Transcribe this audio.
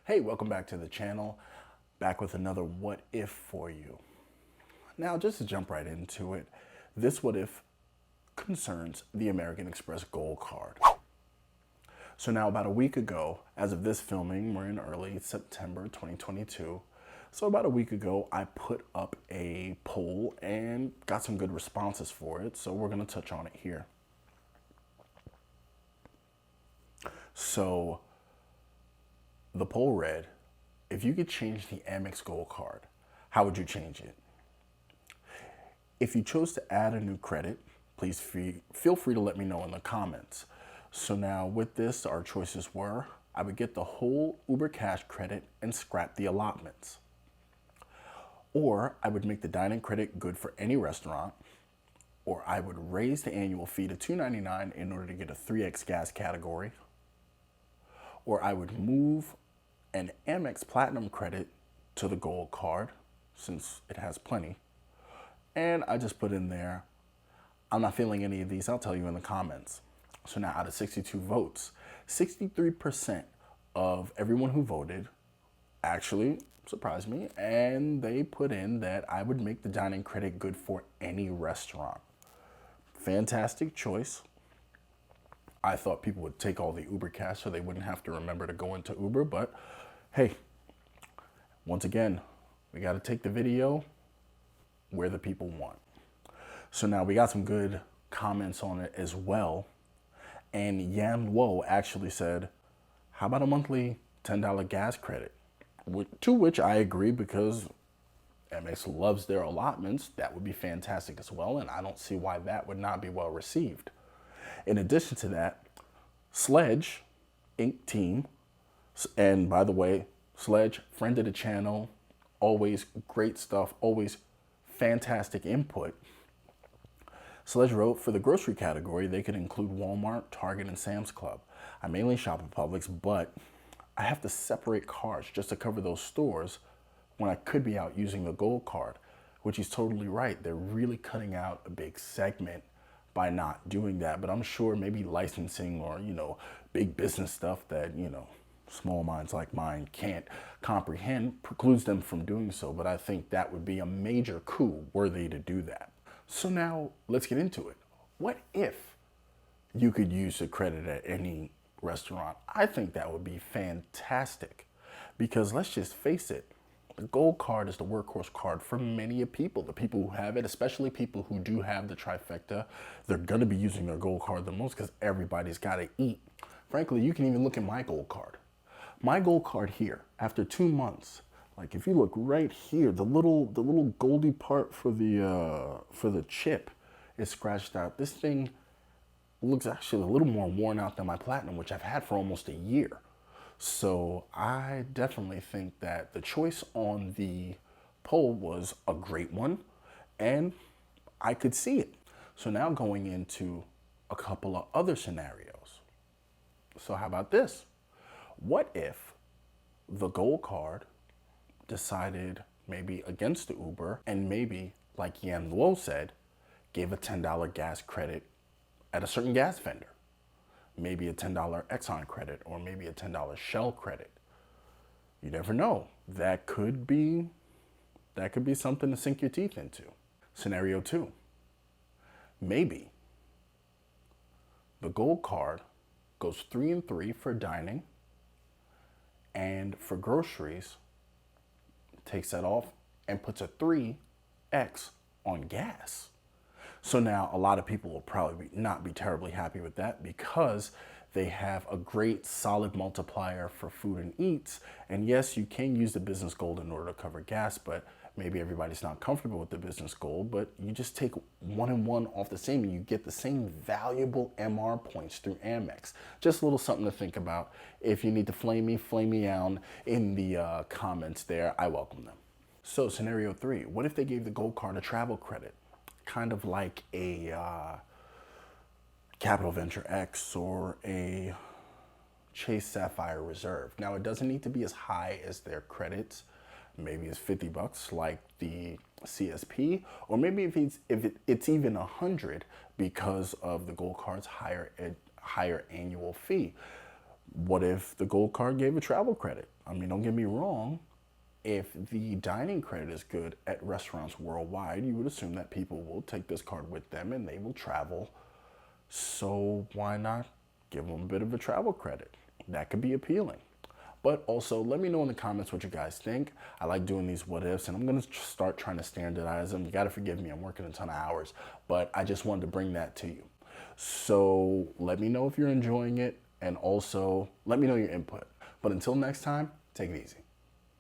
Hey, welcome back to the channel. Back with another what if for you. Now, just to jump right into it, this what if concerns the American Express Gold Card. So now about a week ago, as of this filming, we're in early September 2022. So about a week ago, I put up a poll and got some good responses for it. So we're gonna touch on it here. So the poll read, if you could change the Amex Gold Card, how would you change it? If you chose to add a new credit, please feel free to let me know in the comments. So now with this, our choices were, I would get the whole Uber Cash credit and scrap the allotments. Or I would make the dining credit good for any restaurant, or I would raise the annual fee to $2.99 in order to get a 3x gas category, or I would move an Amex Platinum credit to the Gold Card, since it has plenty. And I just put in there, I'm not feeling any of these, I'll tell you in the comments. So now out of 62 votes, 63% of everyone who voted actually surprised me, and they put in that I would make the dining credit good for any restaurant. Fantastic choice. I thought people would take all the Uber cash so they wouldn't have to remember to go into Uber, but hey, once again, we got to take the video where the people want. So now we got some good comments on it as well. And Yan Wo actually said, how about a monthly $10 gas credit? To which I agree, because Amex loves their allotments. That would be fantastic as well, and I don't see why that would not be well received. In addition to that, Sledge Inc. team, and by the way, Sledge, friend of the channel, always great stuff, always fantastic input. Sledge wrote, for the grocery category, they could include Walmart, Target, and Sam's Club. I mainly shop at Publix, but I have to separate cards just to cover those stores when I could be out using the Gold Card, which he's totally right. They're really cutting out a big segment by not doing that, but I'm sure maybe licensing or, big business stuff that, small minds like mine can't comprehend precludes them from doing so, but I think that would be a major coup worthy to do that. So now let's get into it. What if you could use the credit at any restaurant? I think that would be fantastic, because let's just face it, the Gold Card is the workhorse card for many people. The people who have it, especially people who do have the trifecta, they're gonna be using their Gold Card the most because everybody's gotta eat. Frankly, you can even look at my Gold Card. My Gold Card here, after 2 months, like if you look right here, the little goldy part for the chip is scratched out. This thing looks actually a little more worn out than my Platinum, which I've had for almost a year. So I definitely think that the choice on the poll was a great one, and I could see it. So now going into a couple of other scenarios. So how about this? What if the Gold Card decided maybe against the Uber, and maybe, like Yan Luo said, gave a $10 gas credit at a certain gas vendor? Maybe a $10 Exxon credit, or maybe a $10 Shell credit. You never know. That could be something to sink your teeth into. Scenario 2. Maybe the Gold Card goes 3 and 3 for dining, and for groceries, takes that off and puts a 3x on gas. So now a lot of people will probably not be terribly happy with that, because they have a great solid multiplier for food and eats. And yes, you can use the business gold in order to cover gas, but maybe everybody's not comfortable with the business gold, but you just take 1 and 1 off the same and you get the same valuable MR points through Amex. Just a little something to think about. If you need to flame me out in the comments there, I welcome them. So scenario 3, what if they gave the Gold Card a travel credit? Kind of like a Capital Venture X or a Chase Sapphire Reserve. Now, it doesn't need to be as high as their credits. Maybe it's $50 like the CSP, or maybe if it's even 100 because of the Gold Card's higher annual fee. What if the gold card gave a travel credit? I mean, don't get me wrong. If the dining credit is good at restaurants worldwide, you would assume that people will take this card with them and they will travel. So why not give them a bit of a travel credit? That could be appealing. But also, let me know in the comments what you guys think. I like doing these what ifs, and I'm gonna start trying to standardize them. You gotta forgive me, I'm working a ton of hours, but I just wanted to bring that to you. So let me know if you're enjoying it, and also let me know your input. But until next time, take it easy.